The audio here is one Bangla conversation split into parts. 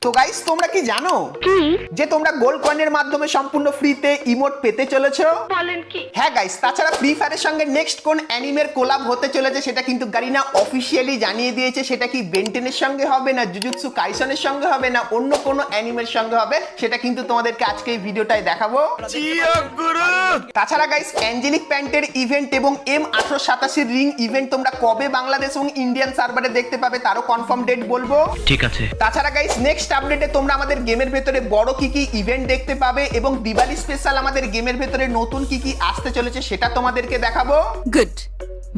তো গাইস তোমরা কি জানো যে তোমরা গোল্ড কয়েনের মাধ্যমে সম্পূর্ণ ফ্রিতে ইমোট পেতে চলেছো? বলেন কি? হ্যাঁ গাইস, তাছাড়া ফ্রি ফায়ারের সঙ্গে নেক্সট কোন অ্যানিমের কোলাব হতে চলেছে সেটা কিন্তু গারিনা অফিসিয়ালি জানিয়ে দিয়েছে। সেটা কি বেন্টেনের সঙ্গে হবে, না জুজুৎসু কাইসনের সঙ্গে হবে, না অন্য কোনো অ্যানিমের সঙ্গে হবে, সেটা কিন্তু তোমাদেরকে আজকে এই ভিডিওটায় দেখাবো। তাছাড়া গাইস অ্যাঞ্জেলিক প্যান্টের ইভেন্ট এবং M1887 রিং ইভেন্ট তোমরা কবে বাংলাদেশ এবং ইন্ডিয়ান সার্ভারে দেখতে পাবে তারও কনফার্ম ডেট বলবো। ঠিক আছে। তাছাড়া গাইস নেক্সট আপডেটে তোমরা আমাদের গেমের ভেতরে বড় কি কি ইভেন্ট দেখতে পাবে এবং দিওয়ালি স্পেশাল আমাদের গেমের ভেতরে নতুন কি কি আসতে চলেছে সেটা তোমাদেরকে দেখাবো। Good,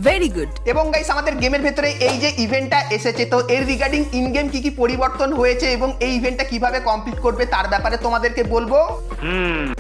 very good. এবং গাইস আমাদের গেমের ভেতরে এই যে ইভেন্টটা এসেছে, তো এর রিগার্ডিং ইন গেম কি কি পরিবর্তন হয়েছে এবং এই ইভেন্টটা কিভাবে কমপ্লিট করবে তার ব্যাপারে তোমাদেরকে বলবো।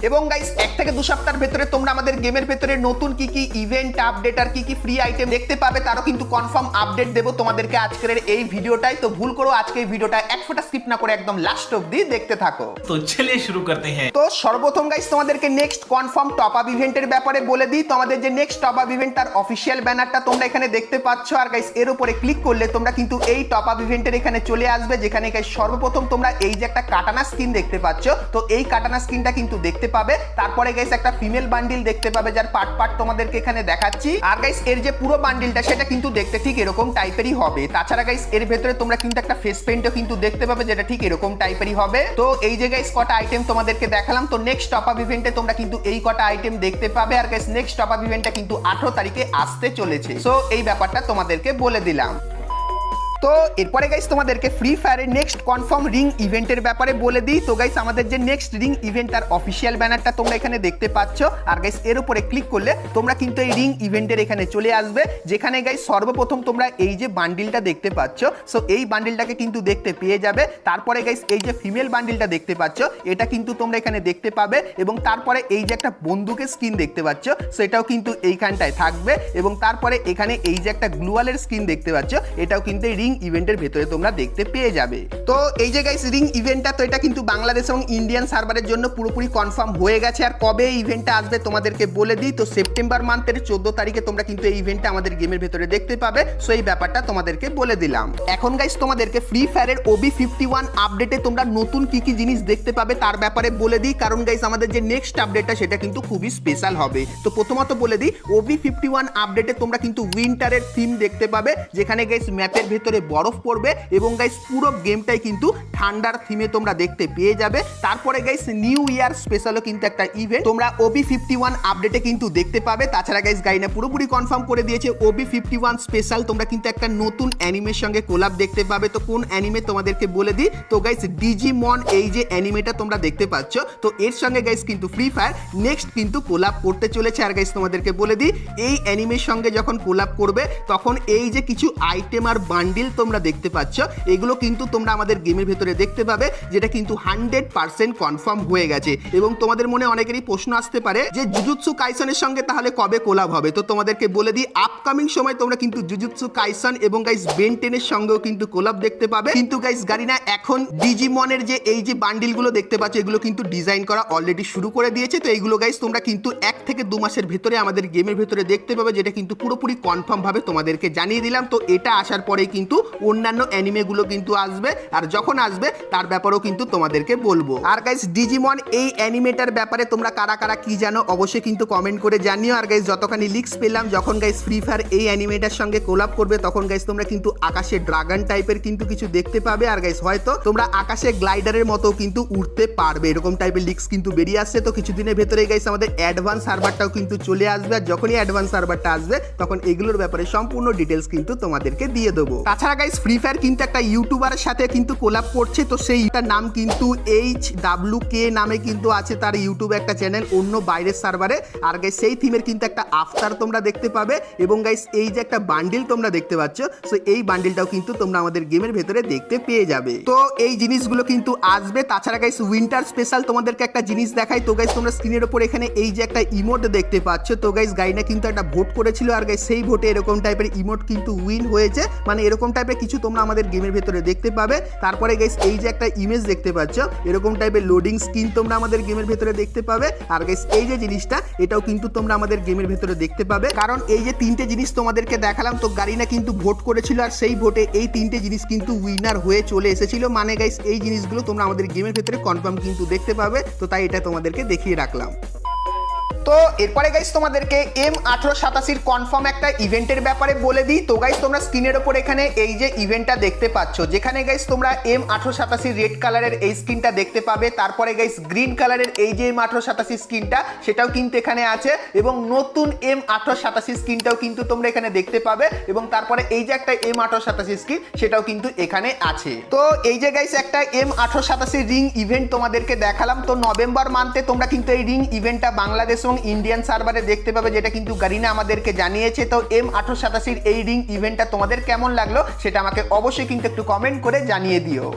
এবং গাইস 1 থেকে 2 সপ্তাহের ভেতরে তোমরা আমাদের গেমের ভেতরে নতুন কি কি ইভেন্ট আপডেট আর কি কি ফ্রি আইটেম দেখতে পাবে তারও কিন্তু কনফার্ম আপডেট দেবো তোমাদেরকে আজকের এই ভিডিওটায়। তো ভুল করো আজকে এই ভিডিওটা এক ফোঁটা স্কিপ না করে একদম লাস্ট অবধি দেখতে থাকো। তো চলিয়ে শুরু করতে हैं। তো সর্বপ্রথম গাইস তোমাদেরকে নেক্সট কনফার্ম টপ আপ ইভেন্টের ব্যাপারে বলে দিই। তো আমাদের যে নেক্সট টপ আপ ইভেন্ট তার অফিসিয়াল ব্যানারটা তোমরা এখানে দেখতে পাচ্ছ, আর গাইস এর উপরে ক্লিক করলে তোমরা কিন্তু এই টপ আপ ইভেন্টের এখানে চলে আসবে, যেখানে গাইস সর্বপ্রথম তোমরা এই যে একটা কাটানা স্কিন দেখতে পাচ্ছ, তো এই কাটানা স্কিনটা কিন্তু দেখতে পাবে। তারপরে গাইস একটা ফিমেল বান্ডিল দেখতে পাবে যার পার্ট পার্ট তোমাদেরকে এখানে দেখাচ্ছি। আর গাইস এর যে পুরো বান্ডিলটা সেটা কিন্তু দেখতে ঠিক এরকম টাইপেরই হবে। তাছাড়া গাইস এর ভেতরে তোমরা কিন্তু একটা ফেস পেইন্টও কিন্তু দেখতে পাবে যেটা ঠিক এরকম টাইপেরই হবে। তো এই যে গাইস কটা আইটেম তোমাদেরকে দেখালাম, তো নেক্সট টপ আপ ইভেন্টে তোমরা কিন্তু এই কটা আইটেম দেখতে পাবে। আর গাইস নেক্সট টপ আপ ইভেন্টটা কিন্তু 18 তারিখে আসতে চলেছে। সো এই ব্যাপারটা তোমাদেরকে বলে দিলাম। তো এরপরে গাইস তোমাদেরকে ফ্রি ফায়ারের নেক্সট কনফার্ম রিং ইভেন্টের ব্যাপারে বলে দিই। তো গাইস আমাদের যে নেক্সট রিং ইভেন্ট তার অফিসিয়াল ব্যানারটা তোমরা এখানে দেখতে পাচ্ছ, আর গাইস এর উপরে ক্লিক করলে তোমরা কিন্তু এই রিং ইভেন্টের এখানে চলে আসবে, যেখানে গাইস সর্বপ্রথম তোমরা এই যে বান্ডিলটা দেখতে পাচ্ছ, সো এই বান্ডিলটাকে কিন্তু দেখতে পেয়ে যাবে। তারপরে গাইস এই যে ফিমেল বান্ডিলটা দেখতে পাচ্ছ এটা কিন্তু তোমরা এখানে দেখতে পাবে, এবং তারপরে এই যে একটা বন্দুকের স্কিন দেখতে পাচ্ছ সেটাও কিন্তু এইখানটায় থাকবে, এবং তারপরে এখানে এই যে একটা গ্লুয়ালের স্কিন দেখতে পাচ্ছ এটাও কিন্তু রিং ইভেন্টের ভেতরে তোমরা দেখতে পেয়ে যাবে। তো এই যে গাইস রিং ইভেন্টটা, তো এটা কিন্তু বাংলাদেশ এবং ইন্ডিয়ান সার্ভারের জন্য পুরোপুরি কনফার্ম হয়ে গেছে। আর কবে এই ইভেন্টটা আসবে তোমাদেরকে বলে দিই। তো সেপ্টেম্বর মান্থের 14 তারিখে তোমরা কিন্তু এই ইভেন্টটা আমাদের গেমের ভেতরে দেখতে পাবে। সো এই ব্যাপারটা তোমাদেরকে বলে দিলাম। এখন গাইস তোমাদেরকে ফ্রি ফায়ারের OB51 আপডেটে তোমরা নতুন কি কি জিনিস দেখতে পাবে তার ব্যাপারে বলে দিই, কারণ গাইস আমাদের যে নেক্সট আপডেটটা সেটা কিন্তু খুবই স্পেশাল হবে। তো প্রথমত বলে দিই OB51 আপডেটে তোমরা কিন্তু উইন্টারের থিম দেখতে পাবে, যেখানে গাইস ম্যাপের ভেতরে বরফ পড়বে এবং গাইস পুরো গেমটাই কিন্তু ঠান্ডার থিমে তোমরা দেখতে পেয়ে যাবে। তারপরে গাইস নিউ ইয়ার স্পেশালও কিন্তু একটা ইভেন্ট তোমরা OB51 আপডেটে কিন্তু দেখতে পাবে। তাছাড়া গাইস গাইনা পুরোপুরি কনফার্ম করে দিয়েছে OB51 স্পেশাল তোমরা কিন্তু একটা নতুন অ্যানিমের সঙ্গে কোলাব দেখতে পাবে। তো কোন অ্যানিমে তোমাদেরকে বলে দিই। তো গাইস ডিজিমন এই যে অ্যানিমেটা তোমরা দেখতে পাচ্ছ, তো এর সঙ্গে গাইস কিন্তু ফ্রি ফায়ার নেক্সট কিন্তু কোলাব করতে চলেছে। আর গাইস তোমাদেরকে বলে দিই এই অ্যানিমের সঙ্গে যখন কোলাব করবে তখন এই যে কিছু আইটেম আর বান্ডিল তোমরা দেখতে পাচ্ছ এগুলো কিন্তু তোমরা আমাদের গেমের ভেতরে দেখতে পাবে, যেটা কিন্তু 100% কনফার্ম হয়ে গেছে। এবং তোমাদের মনে অনেকেরই প্রশ্ন আসতে পারে যে জুজুৎসু কাইসনের সঙ্গে তাহলে কবে কোলাব হবে। তো তোমাদেরকে বলে দিই আপকামিং সময় তোমরা কিন্তু জুজুৎসু কাইসন এবং গাইস বেনটেনের সঙ্গেও কিন্তু কোলাব দেখতে পাবে। কিন্তু গাইস গারিনা এখন ডিজিমনের যে এই যে বান্ডিলগুলো দেখতে পাচ্ছ এগুলো কিন্তু ডিজাইন করা অলরেডি শুরু করে দিয়েছে। তো এইগুলো গাইস তোমরা কিন্তু 1 থেকে 2 মাসের ভেতরে আমাদের গেমের ভেতরে দেখতে পাবে, যেটা কিন্তু পুরোপুরি কনফার্ম ভাবে তোমাদেরকে জানিয়ে দিলাম। তো এটা আসার পরে কিন্তু অন্যান্য অ্যানিমেগুলো কিন্তু আসবে, আর যখন আসবে তার ব্যাপারেও কিন্তু তোমাদেরকে বলবো। আর গাইস ডিজিমন এই অ্যানিমেটার ব্যাপারে তোমরা কারা কারা কি জানো অবশ্যই কিন্তু কমেন্ট করে জানিও। আর গাইস যতখানি লিক্স পেলাম, যখন গাইস ফ্রি ফায়ার এই অ্যানিমেটার সঙ্গে কোলাব করবে তখন গাইস তোমরা কিন্তু আকাশে ড্রাগন টাইপের কিন্তু কিছু দেখতে পাবে। আর গাইস হয়তো তোমরা আকাশে গ্লাইডারের মতো কিন্তু উঠতে পারবে, এরকম টাইপের লিক্স কিন্তু বেরিয়ে আসছে। তো কিছুদিনের ভেতরে গাইস আমাদের অ্যাডভান্স সার্ভারটাও কিন্তু চলে আসবে, আর যখনই অ্যাডভান্স সার্ভারটা আসবে তখন এগুলোর ব্যাপারে সম্পূর্ণ ডিটেলস কিন্তু তোমাদেরকে দিয়ে দেবো। তাছাড়া গাইস ফ্রি ফায়ার কিন্তু একটা ইউটিউবারের সাথে কিন্তু কোলাব করছে, তো সেইটার নাম কিন্তু HWK নামে কিন্তু আছে তার ইউটিউবে একটা চ্যানেল অন্য বাইরের সার্ভারে। আর গাইস সেই থিমের কিন্তু একটা আফতার তোমরা দেখতে পাবে, এবং গাইস এই যে একটা বান্ডিল তোমরা দেখতে পাচ্ছ, সো এই বান্ডিলটাও কিন্তু তোমরা আমাদের গেমের ভেতরে দেখতে পেয়ে যাবে। তো এই জিনিসগুলো কিন্তু আসবে। তাছাড়া গাইস উইন্টার স্পেশাল তোমাদেরকে একটা জিনিস দেখাই। তো গাইস তোমরা স্ক্রিনের উপর এখানে এই যে একটা ইমোট দেখতে পাচ্ছ, তো গাইস গাইনা কিন্তু একটা ভোট করেছিল, আর গাইস সেই ভোটে এরকম টাইপের ইমোট কিন্তু উইন হয়েছে, মানে এরকম টাইপের কিছু তোমরা আমাদের গেমের ভেতরে দেখতে পাবে। তারপরে গাইস এই যে একটা ইমেজ দেখতে পাচ্ছ, এরকম টাইপের লোডিং স্ক্রিন তোমরা আমাদের গেমের ভেতরে দেখতে পাবে। আর গাইস এই যে জিনিসটা, এটাও কিন্তু তোমরা আমাদের গেমের ভেতরে দেখতে পাবে। কারণ এই যে তিনটে জিনিস তোমাদেরকে দেখালাম, তো গারিনা কিন্তু ভোট করেছিল আর সেই ভোটে এই তিনটে জিনিস কিন্তু উইনার হয়ে চলে এসেছিল। মানে গাইস এই জিনিসগুলো তোমরা আমাদের গেমের ভেতরে কনফার্ম কিন্তু দেখতে পাবে। তো তাই এটা তোমাদেরকে দেখিয়ে রাখলাম। তো এরপরে গাইস তোমাদেরকে M1887 কনফার্ম একটা ইভেন্টের ব্যাপারে বলে দিই। তো গাইস তোমরা স্ক্রিনের ওপর এখানে এই যে ইভেন্টটা দেখতে পাচ্ছ, যেখানে গাইস তোমরা M1887 রেড কালারের এই স্ক্রিনটা দেখতে পাবে। তারপরে গাইস গ্রিন কালারের এই যে M1887 স্ক্রিনটা, সেটাও কিন্তু এখানে আছে, এবং নতুন M1887 স্ক্রিনটাও কিন্তু তোমরা এখানে দেখতে পাবে। এবং তারপরে এই যে একটা M1887 স্ক্রিন, সেটাও কিন্তু এখানে আছে। তো এই যে গাইস একটা M1887 রিং ইভেন্ট তোমাদেরকে দেখালাম। তো নভেম্বর মান্থে তোমরা কিন্তু এই রিং ইভেন্টটা বাংলাদেশ এবং ইন্ডিয়ান সার্ভারে দেখতে পাবে, যেটা কিন্তু গারিনা আমাদেরকে জানিয়েছে। তো M1887 এই রিং ইভেন্টটা তোমাদের কেমন লাগলো সেটা আমাকে অবশ্যই কিন্তু একটু কমেন্ট করে জানিয়ে দিও।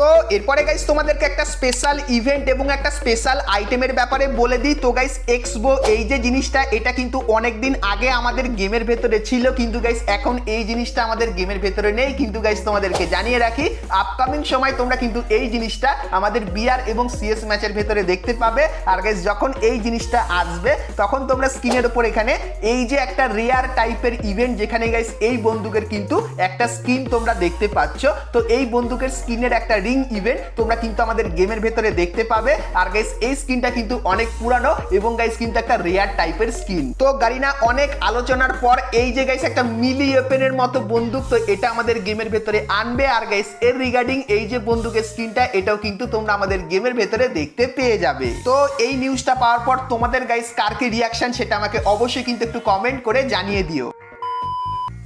তো এরপরে গাইস তোমাদেরকে একটা স্পেশাল ইভেন্ট এবং একটা স্পেশাল আইটেমের ব্যাপারে বলে দিই। তো গাইস এক্সবো এই যে জিনিসটা, এটা কিন্তু অনেকদিন আগে আমাদের গেমের ভেতরে ছিল, কিন্তু গাইস এখন এই জিনিসটা আমাদের গেমের ভেতরে নেই। কিন্তু গাইস তোমাদেরকে জানিয়ে রাখি, আপকামিং সময় তোমরা কিন্তু এই জিনিসটা আমাদের বিআর এবং সিএস ম্যাচের ভেতরে দেখতে পাবে। আর গাইস যখন এই জিনিসটা আসবে, তখন তোমরা স্ক্রিনের উপর এখানে এই যে একটা রেয়ার টাইপের ইভেন্ট, যেখানে গাইস এই বন্দুকের কিন্তু একটা স্কিন তোমরা দেখতে পাচ্ছ। তো এই বন্দুকের স্কিনের একটা রিং ইভেন্ট তোমরা কিন্তু আমাদের গেমের ভেতরে দেখতে পাবে। আর গাইস এই স্কিনটা কিন্তু অনেক পুরানো এবং গাইস কিন্তু একটা রেয়ার টাইপের স্কিন। তো গারিনা অনেক আলোচনার পর এই যে গাইস একটা মিলি ওপেনের মতো বন্দুক, তো এটা আমাদের গেমের ভেতরে আনবে। আর গাইস এর রিগার্ডিং এই যে বন্দুকের স্কিনটা, এটাও কিন্তু তোমরা আমাদের গেমের ভেতরে দেখতে পেয়ে যাবে। তো এই নিউজটা পাওয়ার পর তোমাদের গাইস কার কি রিয়াকশন সেটা আমাকে অবশ্যই কিন্তু একটু কমেন্ট করে জানিয়ে দিও।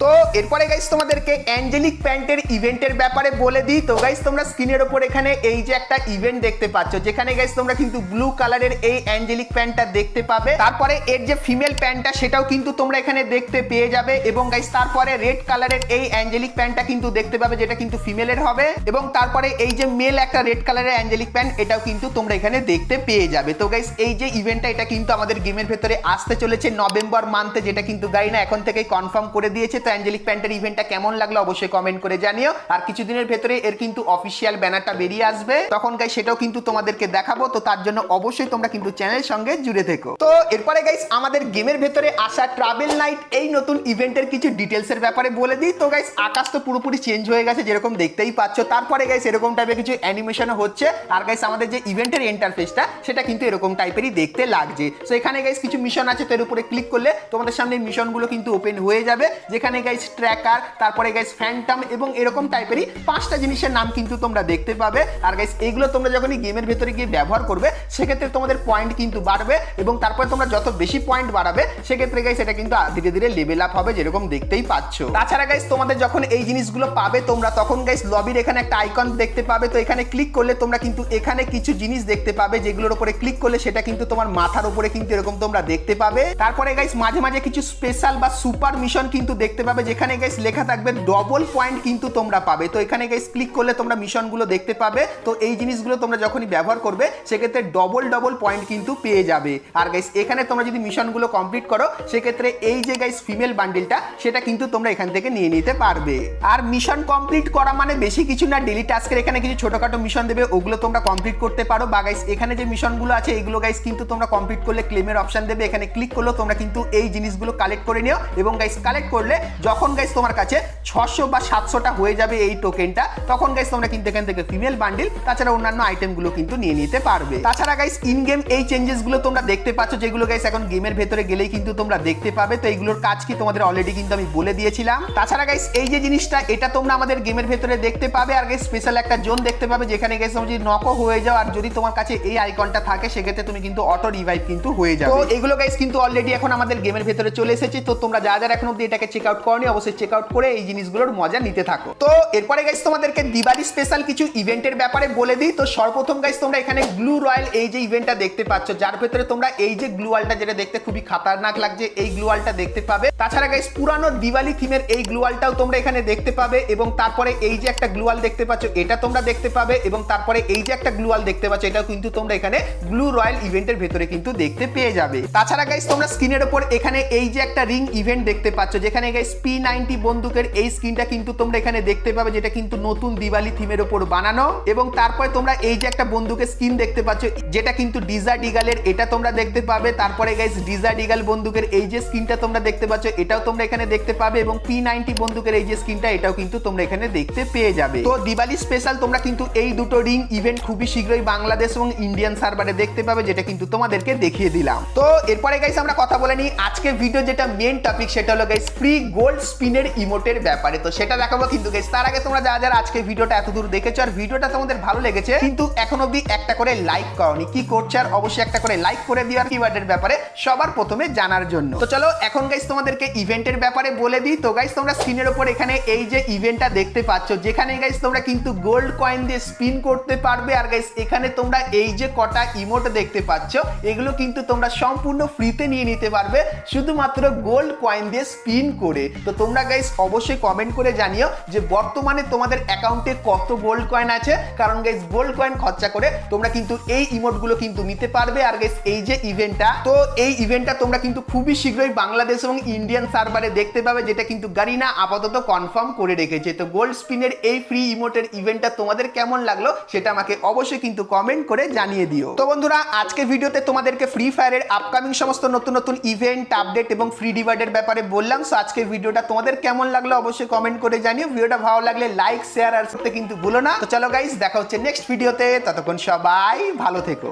তো এরপরে গাইস তোমাদেরকে অ্যাঞ্জেলিক প্যান্টের ইভেন্টের ব্যাপারে বলে দিই। তো গাইস তোমরা স্ক্রিনের ওপর এখানে এই যে একটা ইভেন্ট দেখতে পাচ্ছ, যেখানে গাইস তোমরা কিন্তু ব্লু কালারের এই অ্যাঞ্জেলিক প্যান্টটা দেখতে পাবে। তারপরে এর যে ফিমেল প্যান্টটা, সেটাও কিন্তু তোমরা এখানে দেখতে পেয়ে যাবে। এবং গাইস তারপরে রেড কালারের এই অ্যাঞ্জেলিক প্যান্টটা কিন্তু দেখতে পাবে, যেটা কিন্তু ফিমেলের হবে। এবং তারপরে এই যে মেল একটা রেড কালারের অ্যাঞ্জেলিক প্যান্ট, এটাও কিন্তু তোমরা এখানে দেখতে পেয়ে যাবে। তো গাইস এই যে ইভেন্টটা, এটা কিন্তু আমাদের গেমের ভেতরে আসতে চলেছে নভেম্বর মান্থে, যেটা কিন্তু গারিনা এখন থেকেই কনফার্ম করে দিয়েছে। তো অ্যাঞ্জেলিক প্যান্টের ইভেন্টটা কেমন লাগলো অবশ্যই কমেন্ট করে জানিও। আর কিছুদিনের ভেতরে এর কিন্তু অফিসিয়াল ব্যানারটা বেরিয়ে আসবে, তখন গাইস সেটাও কিন্তু তোমাদেরকে দেখাবো। তো তার জন্য অবশ্যই তোমরা কিন্তু চ্যানেলের সঙ্গে জুড়ে থেকো। তো এরপরে গাইস আমাদের গেমের ভেতরে আসা ট্রাভেল নাইট এই নতুন ইভেন্টের কিছু ডিটেলসের ব্যাপারে বলে দিই। তো গাইস আকাশ তো পুরোপুরি চেঞ্জ হয়ে গেছে, যেরকম দেখতেই পাচ্ছ। তারপরে গাইস এরকম টাইপের কিছু অ্যানিমেশনও হচ্ছে। আর গাইস আমাদের যে ইভেন্টের ইন্টারফেসটা, সেটা কিন্তু এরকম টাইপেরই দেখতে লাগছে। তো এখানে গাইস কিছু মিশন আছে, তো এর উপরে ক্লিক করলে তোমাদের সামনে মিশনগুলো কিন্তু ওপেন হয়ে যাবে, যেখানে গাইস ট্র্যাকার, তারপরে গাইস ফ্যান্টম এবং এরকম টাইপেরই 5টা জিনিসের নাম কিন্তু তোমরা দেখতে পাবে। আর গাইস এইগুলো তোমরা যখনই গেমের ভেতরে গিয়ে ব্যবহার করবে, সেক্ষেত্রে তোমাদের পয়েন্ট কিন্তু বাড়বে। এবং তারপরে তোমরা যত বেশি পয়েন্ট বাড়াবে, সেক্ষেত্রে গাইস এটা কিন্তু ধীরে ধীরে লেভেল আপ হবে, যেরকম দেখতেই পাচ্ছ। তাছাড়া গাইস তোমাদের যখন এই জিনিসগুলো পাবে তোমরা, তখন গাইস লবির এখানে একটা আইকন দেখতে পাবে। তো এখানে ক্লিক করলে তোমরা কিন্তু এখানে কিছু জিনিস দেখতে পাবে, যেগুলোর উপরে ক্লিক করলে সেটা কিন্তু তোমার মাথার উপরে কিন্তু এরকম তোমরা দেখতে পাবে। তারপরে গাইস মাঝে মাঝে কিছু স্পেশাল বা সুপার মিশন কিন্তু দেখতে পাবে, যেখানে গাইস লেখা থাকবে ডবল পয়েন্ট কিন্তু তোমরা পাবে। তো এখানে গাইস ক্লিক করলে তোমরা মিশনগুলো দেখতে পাবে। তো এই জিনিসগুলো তোমরা যখনই ব্যবহার করবে, সেক্ষেত্রে ডবল পয়েন্ট কিন্তু পেয়ে যাবে। আর গাইস এখানে তোমরা যদি মিশনগুলো কমপ্লিট করো, সেক্ষেত্রে এই যে গাইস ফিমেল বান্ডেলটা, সেটা কিন্তু তোমরা এখান থেকে নিয়ে নিতে পারবে। আর মিশন কমপ্লিট করা মানে বেশি কিছু না, ডেলি টাস্কের এখানে কিছু ছোটখাটো মিশন দেবে, ওগুলো তোমরা কমপ্লিট করতে পারো। বা গাইস এখানে যে মিশনগুলো আছে, এগুলো গাইস কিন্তু তোমরা কমপ্লিট করলে ক্লেমের অপশন দেবে, এখানে ক্লিক করলে তোমরা কিন্তু এই জিনিসগুলো কালেক্ট করে নিও। এবং গাইস কালেক্ট করলে যখন গাইস তোমার কাছে 600 বা 700টা হয়ে যাবে এই টোকেনটা, তখন গাইস তোমরা কিন্তু এখান থেকে ফিমেল বান্ডেল, তাছাড়া অন্যান্য আইটেমগুলো কিন্তু নিয়ে নিতে পারবে। তাছাড়া গাইস ইন গেম এই চেঞ্জেসগুলো তোমরা দেখতে পাচ্ছ, যেগুলো গাইস এখন গেমের ভেতরে গেলেই কিন্তু তোমরা দেখতে পাবে। তো এইগুলোর কাজ কি তোমাদের অলরেডি কিন্তু আমি বলে দিয়েছিলাম। তাছাড়া গাইস এই যে জিনিসটা, এটা তোমরা আমাদের গেমের ভেতরে দেখতে পাবে। আর গাইস স্পেশাল একটা জোন দেখতে পাবে, যেখানে গাইস তুমি যদি নকও হয়ে যাও, আর যদি তোমার কাছে এই আইকনটা থাকে, সেক্ষেত্রে তুমি কিন্তু অটো রিভাইভ কিন্তু হয়ে যাবে। তো এগুলো গাইস কিন্তু অলরেডি এখন আমাদের গেমের ভেতরে চলে এসেছে। তো তোমরা যারা এখন অবধি এটাকে চেক আউট করনি, অবশ্যই চেক আউট করে এই জিনিসগুলোর মজা নিতে থাকো। তো এরপরে গাইস তোমাদেরকে দিওয়ালি স্পেশাল কিছু ইভেন্টের ব্যাপারে বলে দিই। তো সর্বপ্রথম গাইস তোমরা এখানে গ্লু রয়্যাল এই যে ইভেন্টটা দেখতে পাচ্ছ, যার ভেতরে তোমরা এই যে গ্লু ওয়ালটা, যেটা দেখতে খুবই খাতারনাক লাগছে, এই গ্লু ওয়ালটা দেখতে পাবে। তাছাড়া গাইস পুরানো দিওয়ালি থিমের এই গ্লু ওয়ালটাও তোমরা এখানে দেখতে পাবে। এবং তারপরে এই যে একটা গ্লু ওয়াল দেখতে পাচ্ছ, এটা তোমরা দেখতে পাবে। এবং তারপরে এই যে একটা গ্লু ওয়াল দেখতে পাচ্ছ, এটাও কিন্তু তোমরা এখানে গ্লু রয়্যাল ইভেন্টের ভেতরে কিন্তু দেখতে পেয়ে যাবে। তাছাড়া গাইস তোমরা স্ক্রিনের উপর এখানে এই যে একটা রিং ইভেন্ট দেখতে পাচ্ছ, যেখানে গাইস P90 বন্দুকের এই স্কিনটা কিন্তু তোমরা এখানে দেখতে পাবে, যেটা কিন্তু নতুন দিওয়ালি থিমের উপর বানানো। এবং তারপরে তোমরা এই যে একটা বন্দুকের স্কিন দেখতে পাচ্ছ, যেটা কিন্তু ডিজার্ট ইগলের, এটা তোমরা দেখতে পাবে। তারপরে গাইস ডিজার্ট ইগল বন্দুকের এই যে স্কিনটা তোমরা দেখতে পাচ্ছ, এটাও তোমরা এখানে দেখতে পাবে। এবং P90 বন্দুকের এই যে স্কিনটা, এটাও কিন্তু তোমরা এখানে দেখতে পেয়ে যাবে। তো দিওয়ালি স্পেশাল তোমরা কিন্তু এই দুটো রিং ইভেন্ট খুবই শীঘ্রই বাংলাদেশ এবং ইন্ডিয়ান সার্ভারে দেখতে পাবে, যেটা কিন্তু তোমাদেরকে দেখিয়ে দিলাম। তো এরপরে গাইস আমরা কথা বলে নিই আজকে ভিডিও যেটা মেন টপিক, সেটা হলো গাইস ফ্রি গোল্ড স্পিনের ইমোটের ব্যাপারে। তো সেটা দেখাবো, কিন্তু গাইস তার আগে তোমরা যারা যারা আজকে ভিডিওটা এতদূর দেখেছো আর ভিডিওটা তোমাদের ভালো লেগেছে, কিন্তু এখন অবধি একটা করে লাইক করোনি, কি করছো? আর অবশ্যই একটা করে লাইক করে দিও আর কিওয়ার্ডের ব্যাপারে সবার প্রথমে জানার জন্য। তো চলো এখন গাইস তোমাদেরকে ইভেন্টের ব্যাপারে বলে দিই। তো গাইস তোমরা স্ক্রিনের উপর এখানে এই যে ইভেন্টটা দেখতে পাচ্ছ, যেখানে গাইস তোমরা কিন্তু গোল্ড কয়েন দিয়ে স্পিন করতে পারবে। আর গাইস এখানে তোমরা এই যে কটা ইমোট দেখতে পাচ্ছ, এগুলো কিন্তু তোমরা সম্পূর্ণ ফ্রিতে নিয়ে নিতে পারবে, শুধুমাত্র গোল্ড কয়েন দিয়ে স্পিন করে। তো তোমরা গাইস অবশ্যই কমেন্ট করে জানিও যে বর্তমানে তোমাদের অ্যাকাউন্টে কত গোল্ড কয়েন আছে, কারণ গাইস গোল্ড কয়েন খরচা করে তোমরা কিন্তু এই ইমোটগুলো কিন্তু নিতে পারবে। আর গাইস এই যে ইভেন্টটা, তো এই ইভেন্টটা তোমরা কিন্তু খুবই শীঘ্রই বাংলাদেশ এবং ইন্ডিয়ান সার্ভারে দেখতে পাবে, যেটা কিন্তু গারিনা আপাতত কনফার্ম করে রেখেছে। তো গোল্ড স্পিনের এই ফ্রি ইমোটের ইভেন্টটা তোমাদের কেমন লাগলো সেটা আমাকে অবশ্যই কিন্তু কমেন্ট করে জানিয়ে দিও। তো বন্ধুরা আজকে ভিডিওতে তোমাদেরকে ফ্রি ফায়ারের আপকামিং সমস্ত নতুন নতুন ইভেন্ট, আপডেট এবং ফ্রি রিওয়ার্ডের ব্যাপারে বললাম। সো আজকে ভিডিওটা তোমাদের কেমন লাগলো অবশ্যই কমেন্ট করে জানিও। ভিডিওটা ভালো লাগলে লাইক, শেয়ার আর করতে কিন্তু ভুলো না। তো চলো গাইস, দেখা হচ্ছে নেক্সট ভিডিওতে, ততক্ষণ সবাই ভালো থেকো।